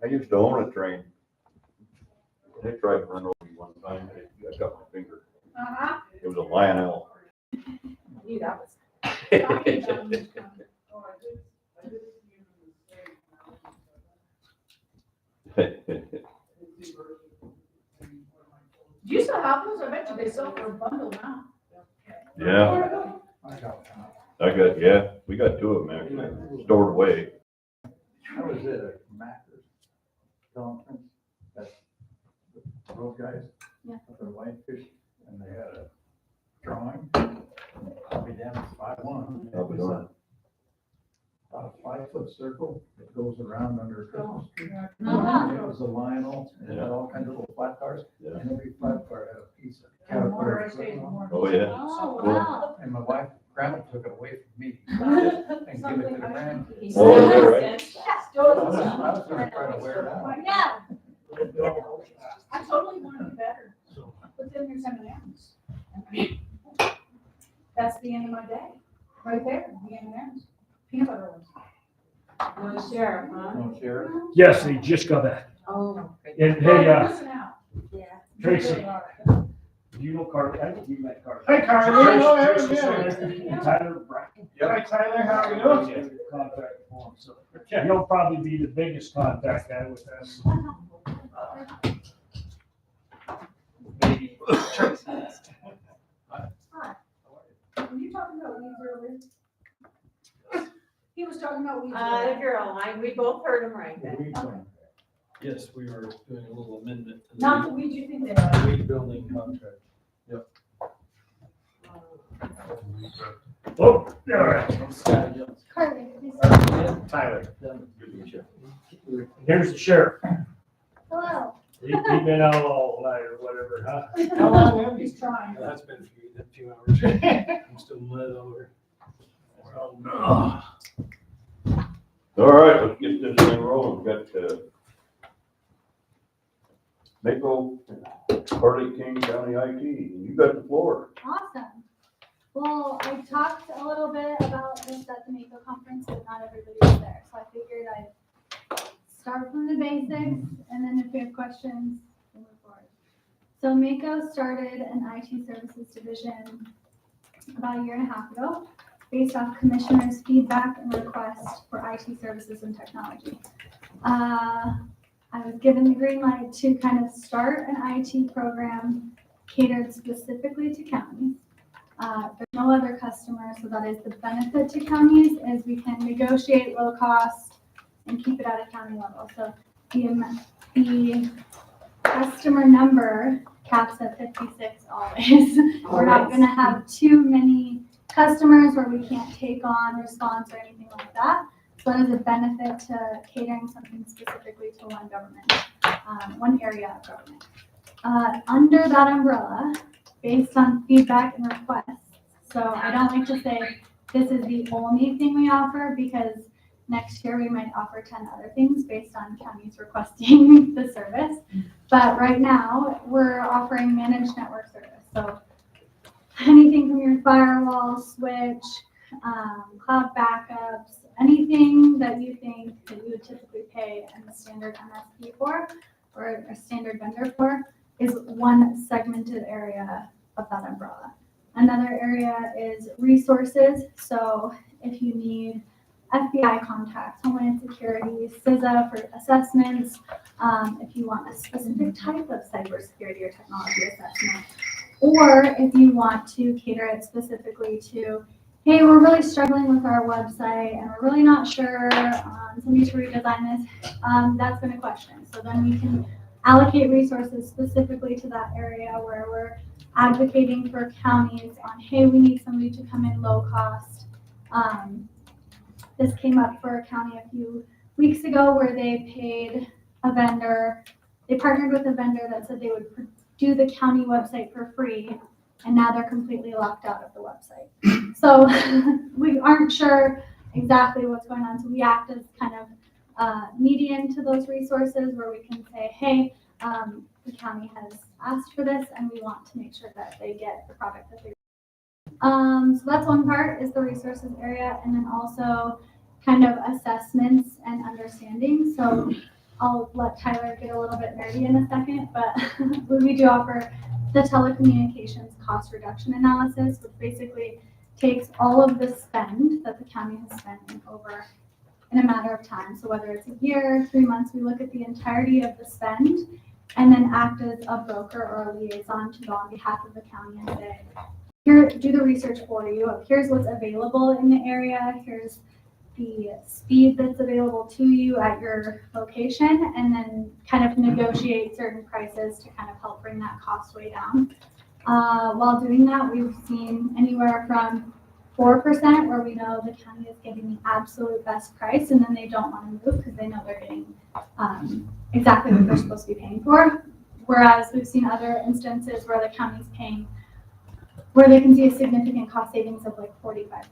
I used to own a train. They tried to run over me one time, I cut my finger. It was a Lionel. I knew that was. Do you still have those? I bet you they sell for a bundle now. Yeah, yeah, we got two of them actually, stored away. I was at a Macker's conference, those guys, Yeah. for whitefish, and they had a drawing, I'll be damned, 5'1". I'll be darned. About a 5-foot circle that goes around under a Christmas tree. Uh-huh. And it was a Lionel, and it had all kinds of little flat cars, Yeah. and every flat car had a piece of And more Caterpillar estate, equipment on more. it. Oh, yeah. Oh, Cool. wow. And my wife, grandma took it away from me and give it to the grandkids. He Oh, is that said right? that. I was gonna try to wear it out. Yeah. I totally want to do better. But then there's M&Ms. That's the end of my day. Right there, the M&Ms. Peanut butter ones. No sheriff, huh? No, Sheriff. Yes, he just got back. Oh. And hey, Listen out. Yeah. Tracy, do you know Carly? I think you met Carly. Hey, Carly. Tracy, Yeah. and Tyler Bracken. Hi, Tyler, how are you doing? Contact form, so you'll probably be the biggest contact guy with us. Maybe Tracy. Were you talking about weeds earlier? He was talking about weeds The earlier. girl, we both heard him right then. Yes, we are doing a little amendment to Not the the weeds you think they are. weed building contract. Oh, all right. Scott Jones. Carly, Tyler, Good to meet you. here's the sheriff. hello. He been out all night or whatever, huh? How long have you? He's trying. That's been a few hours. I'm still mud over. Oh, no. All right, let's get this thing rolling. We got, Mako, Harley King County IT, you got the floor. Awesome. Well, I talked a little bit about this at the NACO conference, but not everybody was there. So I figured I'd start from the basics, and then if we have questions, we'll move forward. So NACO started an IT services division about a year and a half ago, based off commissioners' feedback and requests for IT services and technology. I was given the green light to kind of start an IT program catered specifically to counties. There's no other customers, so that is the benefit to counties, is we can negotiate low cost and keep it at a county level. So the customer number caps at 56 always. We're not gonna have too many customers where we can't take on response or anything like that. So that is a benefit to catering something specifically to one government, one area of government. Under that umbrella, based on feedback and requests. So I don't like to say this is the only thing we offer, because next year we might offer 10 other things based on counties requesting the service. But right now we're offering managed network service. So anything from your firewall, switch, cloud backups, anything that you think that you would typically pay a standard MSP for or a standard vendor for is one segmented area of that umbrella. Another area is resources. So if you need FBI contacts, Homeland Security, CISA for assessments, if you want a specific type of cybersecurity or technology assessment, or if you want to cater it specifically to, hey, we're really struggling with our website and we're really not sure, somebody to redesign this, that's been a question. So then we can allocate resources specifically to that area where we're advocating for counties on, hey, we need somebody to come in low cost. This came up for a county a few weeks ago where they paid a vendor, they partnered with a vendor that said they would do the county website for free, and now they're completely locked out of the website. So we aren't sure exactly what's going on. So we act as kind of median to those resources where we can say, hey, the county has asked for this and we want to make sure that they get the product that they so that's one part, is the resources area, and then also kind of assessments and understanding. So I'll let Tyler get a little bit nerdy in a second, but we do offer the telecommunications cost reduction analysis, which basically takes all of the spend that the county has spent in a matter of time. So whether it's a year, 3 months, we look at the entirety of the spend and then act as a broker or a liaison to go on behalf of the county and say, here, do the research for you. Here's what's available in the area. Here's the speed that's available to you at your location, and then kind of negotiate certain prices to kind of help bring that cost way down. While doing that, we've seen anywhere from 4% where we know the county is getting the absolute best price, and then they don't want to move because they know they're getting exactly what they're supposed to be paying for. Whereas we've seen other instances where the county's paying, where they can see a significant cost savings of like 45%,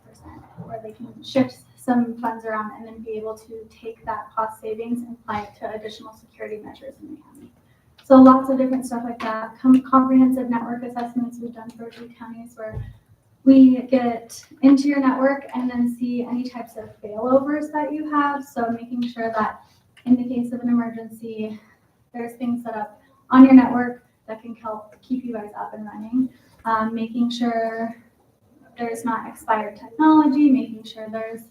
where they can shift some funds around and then be able to take that cost savings and apply it to additional security measures in the county. So lots of different stuff like that. Comprehensive network assessments we've done for a few counties where we get into your network and then see any types of failovers that you have. So making sure that in the case of an emergency, there's things set up on your network that can help keep you guys up and running. Making sure there's not expired technology, making sure there's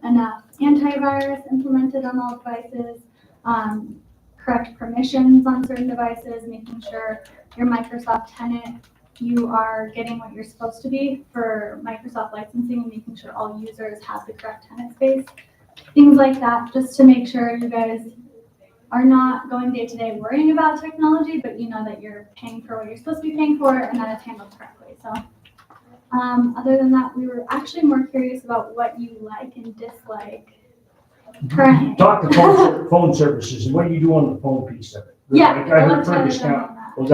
enough antivirus implemented on all devices, correct permissions on certain devices, making sure your Microsoft tenant, you are getting what you're supposed to be for Microsoft licensing, and making sure all users have the correct tenant space. Things like that, just to make sure you guys are not going day to day worrying about technology, but you know that you're paying for what you're supposed to be paying for and that it's handled correctly. So other than that, we were actually more curious about what you like and dislike currently. Talk to phone services and what do you do on the phone piece of it? Yeah, Like I I'll heard let Tyler Fergus jump County, on that. was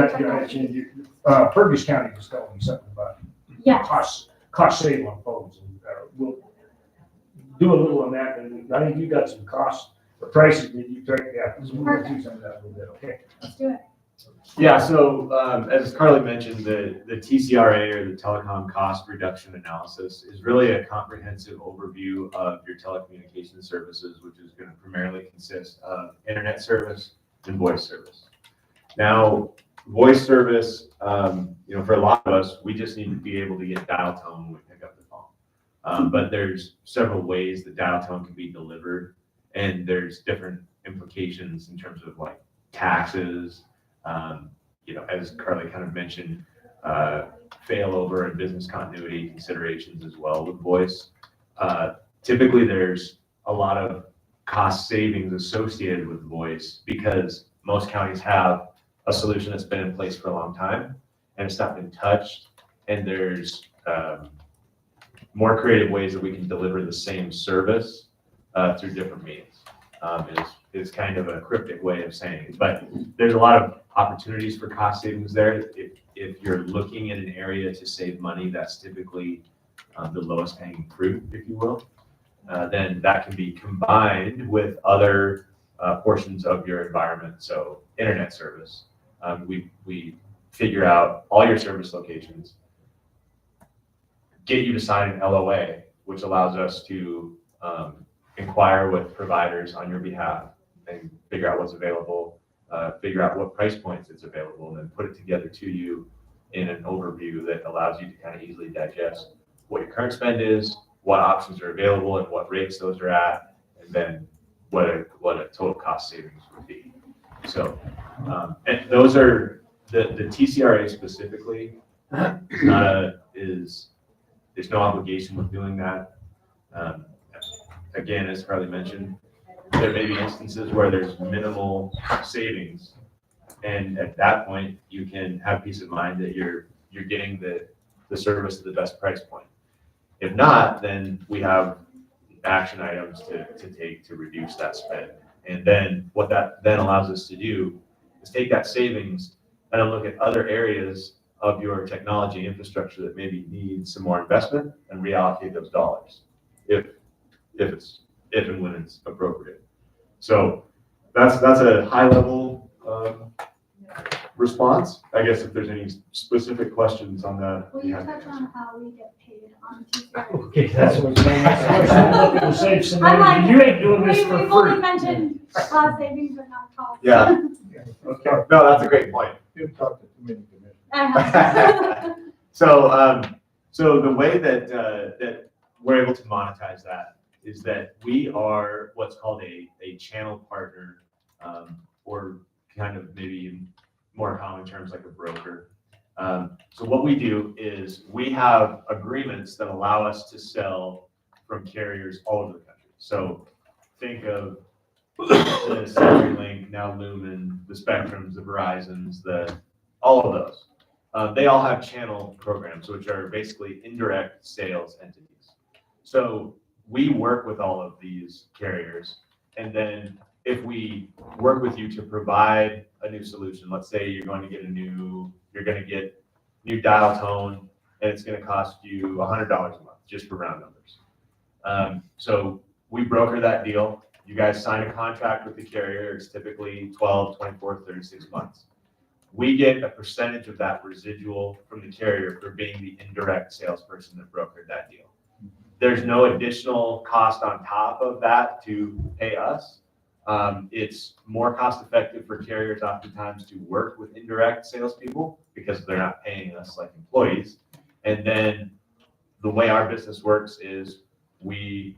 that, Fergus County just told me something about Yes. cost save on phones. And we'll do a little on that, and I think you got some costs, the prices that you took, yeah, so we'll do some of that a little bit, okay? Let's do it. Yeah, so as Carly mentioned, the TCRA or the Telecom Cost Reduction Analysis is really a comprehensive overview of your telecommunications services, which is going to primarily consist of internet service and voice service. Now, voice service, for a lot of us, we just need to be able to get dial tone when we pick up the phone. But there's several ways that dial tone can be delivered, and there's different implications in terms of like taxes. As Carly kind of mentioned, failover and business continuity considerations as well with voice. Typically, there's a lot of cost savings associated with voice because most counties have a solution that's been in place for a long time and it's not been touched. And there's more creative ways that we can deliver the same service through different means. Is kind of a cryptic way of saying it, but there's a lot of opportunities for cost savings there. If you're looking at an area to save money, that's typically the lowest hanging fruit, if you will. Then that can be combined with other portions of your environment. So internet service, we figure out all your service locations, get you to sign an LOA, which allows us to inquire with providers on your behalf and figure out what's available, figure out what price points it's available, and then put it together to you in an overview that allows you to kind of easily digest what your current spend is, what options are available and what rates those are at, and then what a total cost savings would be. So, and those are the TCRA specifically there's no obligation with doing that. Again, as Carly mentioned, there may be instances where there's minimal savings, and at that point, you can have peace of mind that you're getting the service at the best price point. If not, then we have action items to take to reduce that spend. And then what that then allows us to do is take that savings and then look at other areas of your technology infrastructure that maybe need some more investment and reallocate those dollars if and when it's appropriate. So that's a high level response. I guess if there's any specific questions on that. Will you touch on how we get paid on TCR? Okay, that's what's my next question. I'm looking to save some I'm money. like, You ain't doing this for We've only free. mentioned cost savings, but not cost. Yeah. Okay. No, that's a great point. You've talked to too many commissioners. I have. So the way that we're able to monetize that is that we are what's called a channel partner, or kind of maybe more common terms like a broker. So what we do is we have agreements that allow us to sell from carriers all over the country. So think of the CenturyLink, now Lumen, the Spectrums, the Verizons, all of those. They all have channel programs, which are basically indirect sales entities. So we work with all of these carriers, and then if we work with you to provide a new solution, let's say you're going to get new dial tone, and it's going to cost you $100 a month, just for round numbers. So we broker that deal. You guys sign a contract with the carrier. It's typically 12, 24, 36 months. We get a percentage of that residual from the carrier for being the indirect salesperson that brokered that deal. There's no additional cost on top of that to pay us. It's more cost effective for carriers oftentimes to work with indirect salespeople because they're not paying us like employees. And then the way our business works is we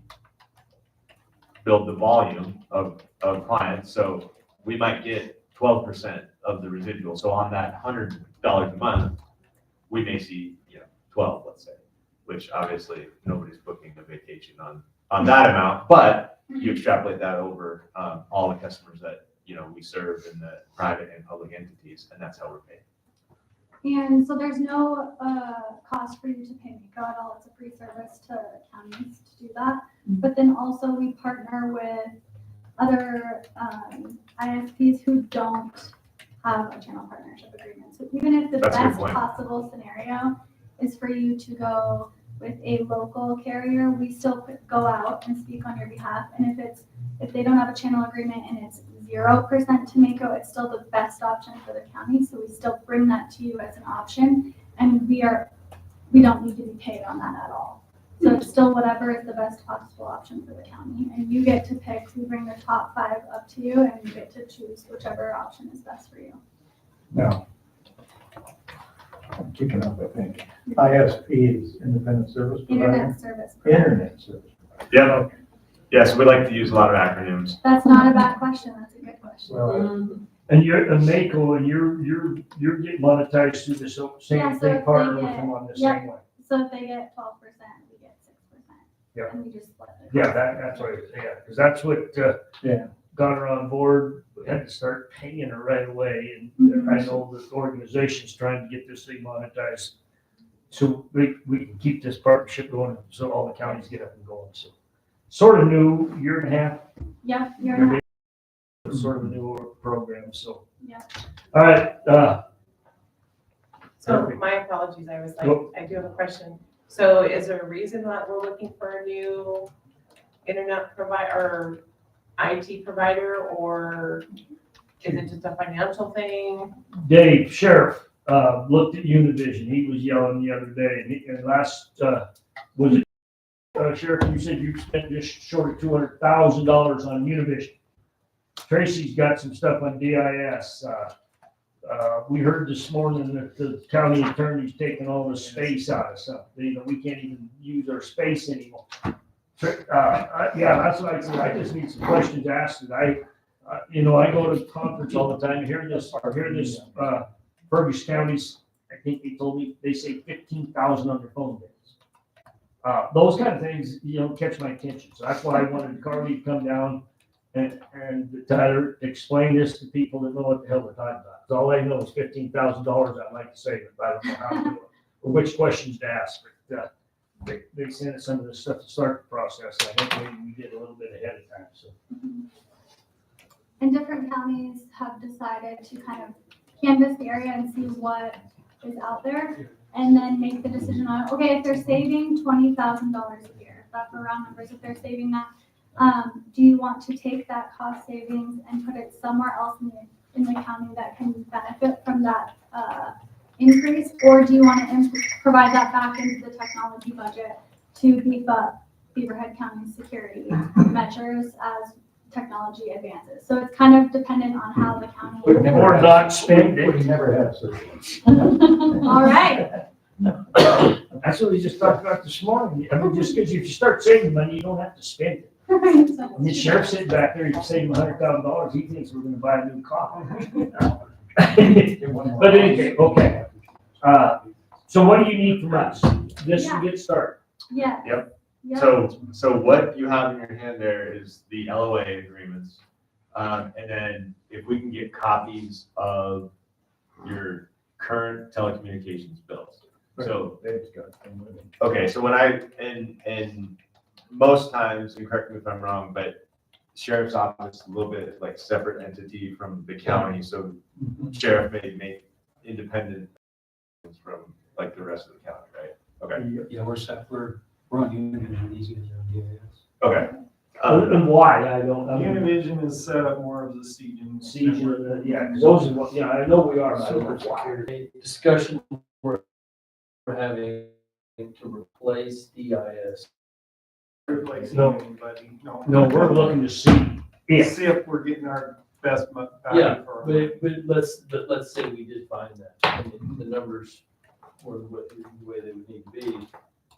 build the volume of clients. So we might get 12% of the residual. So on that $100 a month, we may see 12, let's say, which obviously nobody's booking a vacation on that amount, but you extrapolate that over all the customers that we serve in the private and public entities, and that's how we're paid. And so there's no cost for you to pay Mako at all. It's a free service to counties to do that. But then also we partner with other ISPs who don't have a channel partnership agreement. So even if the That's a good best point. possible scenario is for you to go with a local carrier, we still go out and speak on your behalf. And if they don't have a channel agreement and it's 0% to Mako, it's still the best option for the county. So we still bring that to you as an option, and we don't need to be paid on that at all. So it's still whatever is the best possible option for the county, and you get to pick. We bring the top 5 up to you, and you get to choose whichever option is best for you. Now, I'm kicking up, I think. ISP is independent service provider. Internet service. provider. Internet service. Yeah. Yeah, so we like to use a lot of acronyms. That's not a bad question. That's a good question. Well, And you're a Mako, and you're getting monetized through the Yeah, same so thing, if partner they with get- them on the yep. same way. So if they get 12%, we get 6%. Yeah. And we just split it. Yeah, that's what, because that's what, Yeah. got her on board. We had to start paying her right away, and I know the organization's trying to get this thing monetized. So we can keep this partnership going, so all the counties get up and going, so. Sort of new, year and a half, Yep, you're not. sort of a new program, so. Yeah. All right, So Perfect. my apologies, I was like, Go. I do have a question. So is there a reason that we're looking for a new internet provider or IT provider, or is it just a financial thing? Dave, Sheriff, looked at Univision. He was yelling the other day, and last, was it, Sheriff, you said you spent just short of $200,000 on Univision. Tracy's got some stuff on DIS. We heard this morning that the county attorney's taking all the space out of something. We can't even use our space anymore. Yeah, that's what I said. I just need some questions asked. And I go to conference all the time, hear this, Fergus counties, I think they told me, they say 15,000 on their phone bills. Those kind of things, catch my attention. So that's why I wanted Carly to come down and Tyler explain this to people that know what the hell they're talking about. 'Cause all they know is $15,000. I'd like to say, but I don't know how to do it or which questions to ask. But they sent us some of this stuff to start the process. I think maybe we did a little bit ahead of time. So And different counties have decided to kind of canvass the area and see what is out there, and then make the decision on, okay, if they're saving $20,000 a year, that's for round numbers, if they're saving that, do you want to take that cost savings and put it somewhere else in the county that can benefit from from that, increase? Or do you want to provide that back into the technology budget to beef up Beaverhead County's security measures as technology advances? So it's kind of dependent on how the county. Or not spend it. We never have such. All right. That's what we just talked about this morning. I mean, just because if you start saving money, you don't have to spend it. And the sheriff's sitting back there, you save him $100,000, he thinks we're gonna buy a new car. But anyway, okay. So what do you need from us? Just to get started. Yeah. Yep. Yeah. So what you have in your hand there is the LOA agreements. And then if we can get copies of your current telecommunications bills. So, okay, so when and most times, and correct me if I'm wrong, but sheriff's office is a little bit like separate entity from the county, so sheriff may make independent from like the rest of the county, right? Okay. Yeah, we're on Univision, these guys are on DAS. Okay. And why, I don't, Univision is set up more of the Seagen. yeah, 'cause those are what, I know we are, but I don't know Super why. security discussion we're having to replace DIS. Replacing No. anybody, no. No, we're looking to see if, See if we're getting our best Yeah, value for our. but let's say we did find that, and the numbers were the way they would need to be,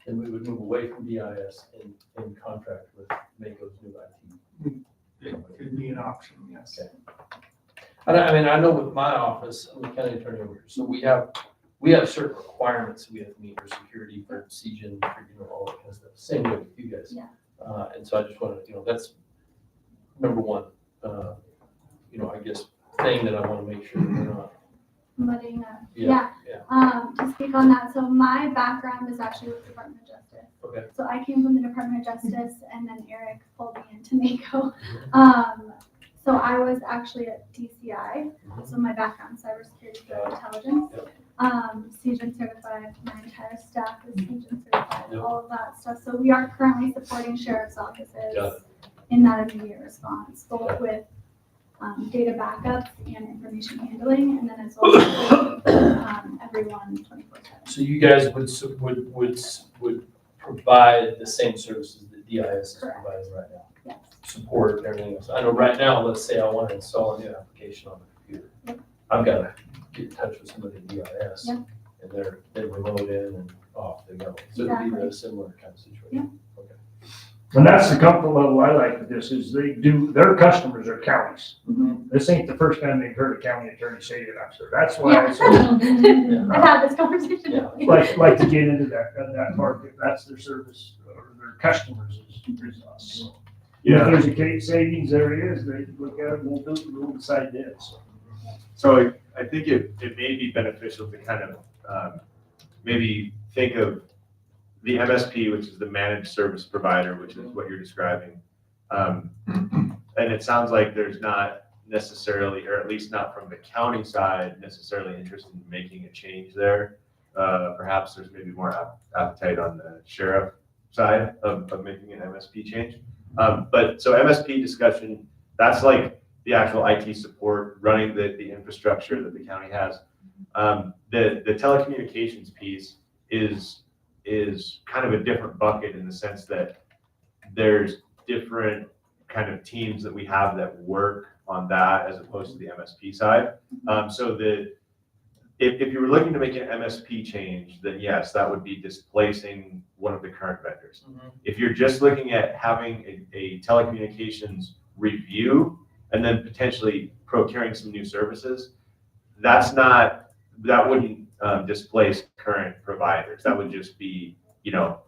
then we would move away from DIS and contract with Mako's new IT. It could be an option, yes. Okay. I mean, I know with my office, I'm the county attorney over here, so we have certain requirements we have to meet for security, for Seagen, for, all that kind of stuff, same way with you guys. Yeah. And so I just want to, that's number one, I guess, thing that I want to make sure that we're not. Letting know. Yeah, To speak on that, so my background is actually with Department of Justice. Okay. So I came from the Department of Justice, and then Eric pulled me into Mako. So I was actually at DCI, so my background is cybersecurity threat intelligence. Seagen certified, my entire staff is Seagen certified, Yep. all of that stuff. So we are currently supporting sheriff's Got offices in that immediate response, both Okay. with data backups and information handling, and then as well as everyone 24/7. So you guys would provide the same services that DIS is Correct. providing right now? Yes. Support and everything else. I know right now, let's say I want to install a new application on the computer. Yep. I've got to get in touch with somebody at DIS. Yep. And they remote in and off they go. So it'd be Exactly. a similar kind of situation. Okay. and that's the comfort level I like with this, is their customers are counties. This ain't the first time they've heard a county attorney say that, so that's why I I've had this conversation. Yeah. like to get into that market, that's their service, or their customers is us. So if there's a case savings, there it is, they look at it, we'll decide that, so. So I think it may be beneficial to kind of maybe think of the MSP, which is the managed service provider, which is what you're describing. And it sounds like there's not necessarily, or at least not from the county side, necessarily interested in making a change there. Perhaps there's maybe more appetite on the sheriff side of making an MSP change. But so MSP discussion, that's like the actual IT support, running the infrastructure that the county has. The telecommunications piece is kind of a different bucket in the sense that there's different kind of teams that we have that work on that as opposed to the MSP side. So if you were looking to make an MSP change, then yes, that would be displacing one of the current vendors. If you're just looking at having a telecommunications review and then potentially procuring some new services, that wouldn't displace current providers. That would just be,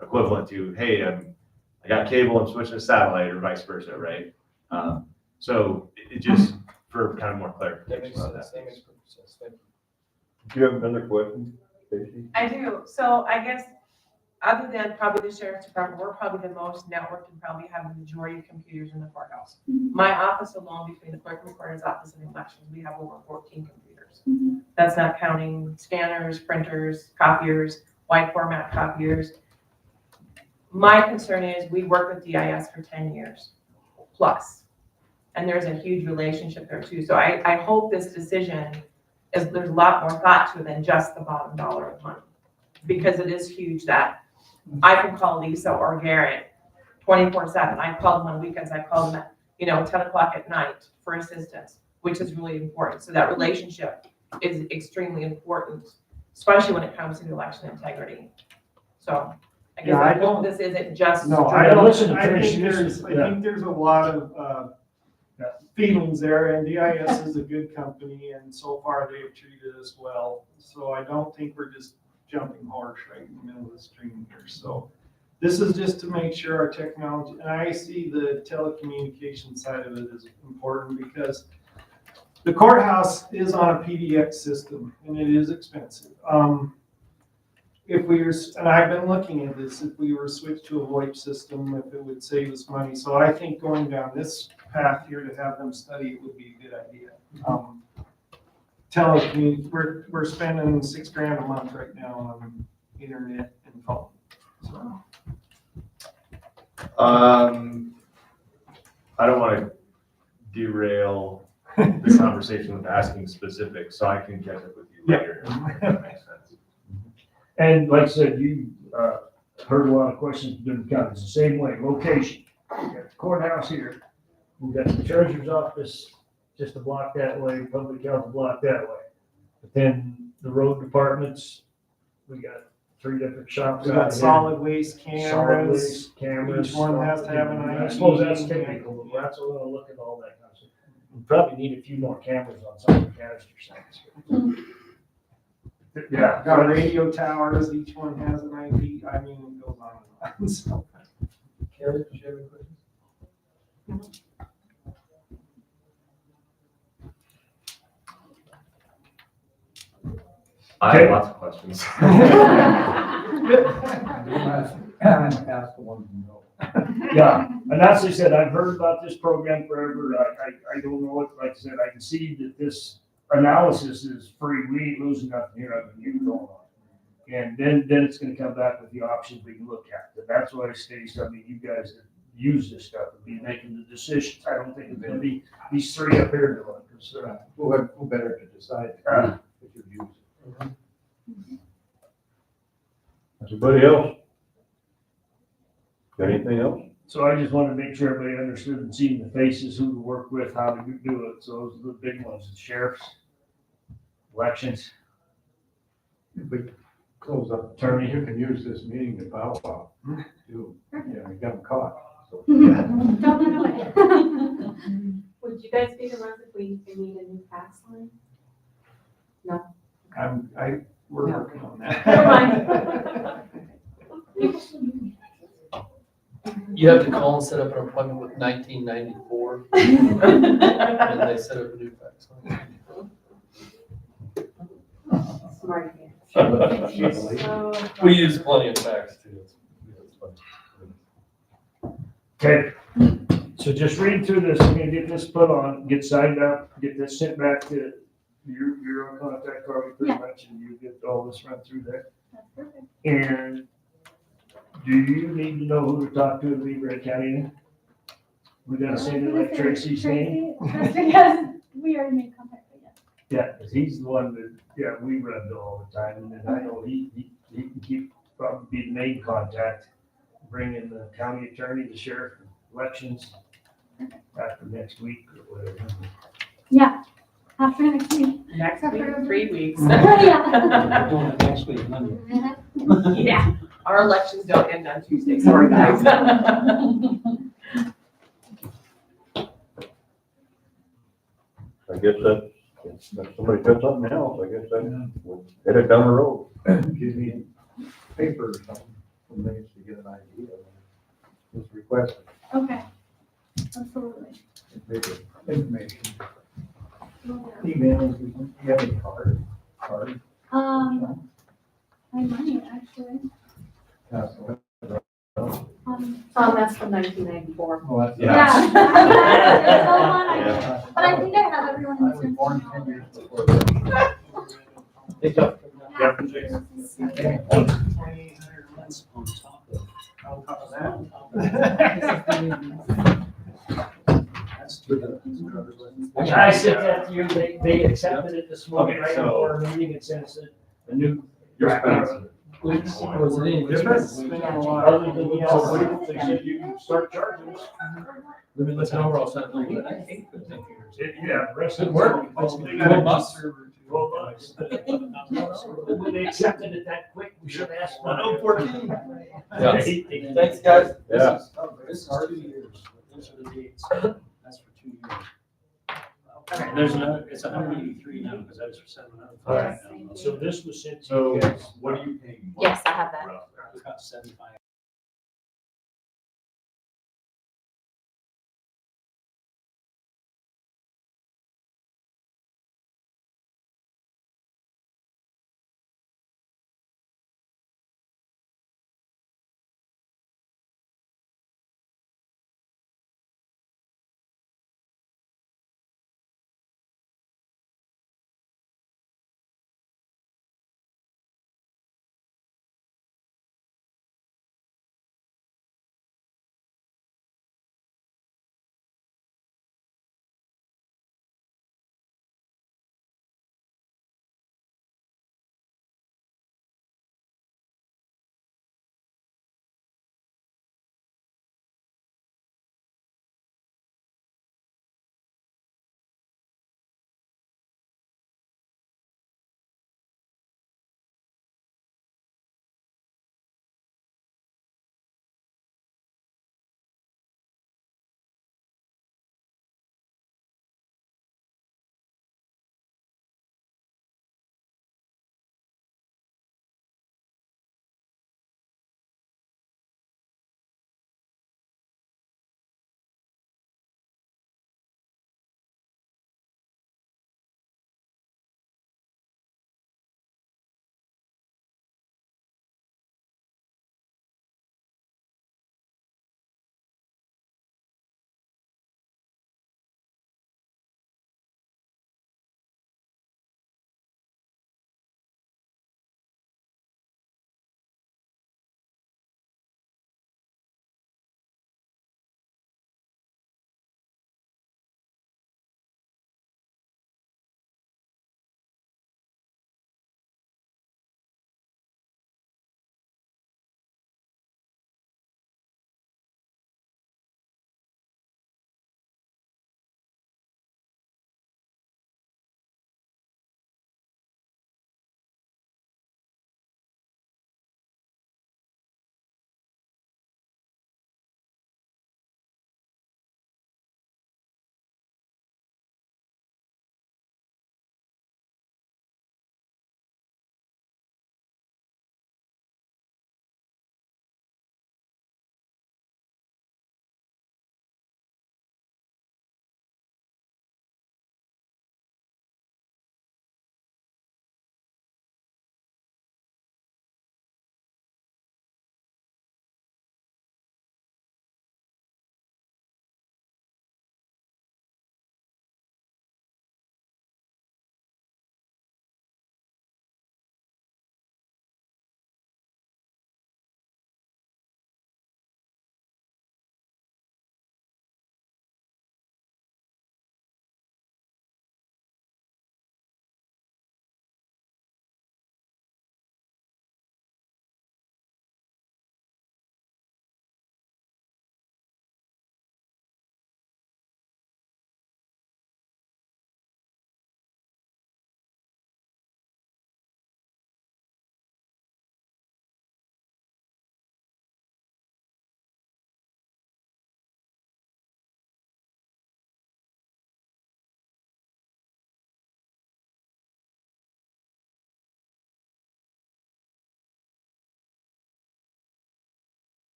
equivalent to, hey, I got cable, I'm switching to satellite, or vice versa, right? So it just, for kind of more That clarification makes on sense. that. That makes perfect sense. Thank you. Do you have another question, Stacy? I do. So I guess, other than probably the sheriff's department, we're probably the most networked and probably have the majority of computers in the courthouse. My office alone, between the clerk recorder's office and elections, we have over 14 computers. That's not counting scanners, printers, copiers, wide format copiers. My concern is we work with DIS for 10 years plus, and there's a huge relationship there too. So I hope this decision is there's a lot more thought to it than just the bottom dollar of money. Because it is huge that I can call Lisa or Garrett 24/7. I called them on weekends, I called them at, 10 o'clock at night for assistance, which is really important. So that relationship is extremely important, especially when it comes to election integrity. So I guess Yeah, I I hope this isn't just. No, I don't listen to I Trish, think this is- I think there's a lot of, feelings there, and DIS is a good company, and so far they've treated us well. So I don't think we're just jumping horse right in the middle of the stream here, so. This is just to make sure our technology, and I see the telecommunication side of it as important, because the courthouse is on a PDX system, and it is expensive. If we were, and I've been looking at this, if we were switched to a VoIP system, if it would save us money. So I think going down this path here to have them study it would be a good idea. We're spending $6,000 a month right now on internet and phone. So. I don't want to derail the conversation with asking specifics, so I can catch up with you later. If that makes sense. And like I said, you, heard a lot of questions from different counties, the same way, location. We got the courthouse here, we got the treasurer's office just a block that way, public health a block that way. But then the road departments, we got 3 different shops We out got here. solid waste Solid cameras. waste cameras. Each one has to have an I ID. suppose that's technical, but that's a little look at all that kind of stuff. We probably need a few more cameras on some of the canister sites. Yeah. Got radio towers, each one has an ID, I mean, it goes on and on, so. Kelly, do you have any questions? I have lots of questions. Ask the ones you know. Yeah, and as I said, I've heard about this program forever. I don't know what, like I said, I can see that this analysis is free. We ain't losing nothing here other than you going on. And then it's gonna come back with the options we can look at. And that's why I stated, I mean, you guys that use this stuff and be making the decisions. I don't think it's gonna be these 3 up here doing it. 'Cause, Who better to decide if you use it? Everybody else? Got anything else? So I just wanted to make sure everybody understood and seen the faces, who to work with, how to do it. So those are the big ones, the sheriffs, elections. If we close up, Attorney. you can use this meeting to file. You got them caught, so. Don't run away. Would you guys be the ones if we need a new fax line? We're working on that. Never mind. You have to call and set up an appointment with 1994, and they set up a new fax line. Smart. We use plenty of fax too. It's fun. Okay, so just read through this, I'm gonna get this put on, get signed up, get this sent back to your own contact Carly pretty Yeah. much, and you get all this run through there. That's perfect. And do you need to know who to talk to in Beaverhead County? We gotta say it like Tracy's name? Tracy, just because we already made contact with you. Yeah, cause he's the one that, yeah, we run to all the time, and then I know he can probably be the main contact, bring in the county attorney, the sheriff, elections after next week or whatever. Yeah, after next week. Next week, 3 weeks. Yeah. Doing it next week, Monday. Yeah, our elections don't end on Tuesday, sorry guys. I guess that's somebody said something else, I guess we'll head it down the road. Give me paper or something, from these to get an idea of what's requested. Okay, absolutely. Paper information. Emails, you have any card? I might actually. Pass it. That's from 1994. Well, that's. Yeah. There's no one I Yeah. can- But I think I have everyone I who's was in. born 10 years before. Yep. 2,800 months on top of that. That's with the driver's license. I sent that to you, they accepted it this morning, Okay, right so- before our meeting, and sent us a new. You're draft. spending Was it any different? Spent a lot. Other than, they said you can start charging us. Let me look at overall sound. Yeah, the rest of Good it. work. They got a $12. server too. When they accepted it that quick, we should ask. for it. 1:14. Yeah. Thanks, guys. Yeah. This is 2 years. Those are the dates. That's for 2 years. And there's another, it's 183 now, because that was for 700. All right. So this was sent to So you guys. what are you paying? Yes, I have that. It's about 75.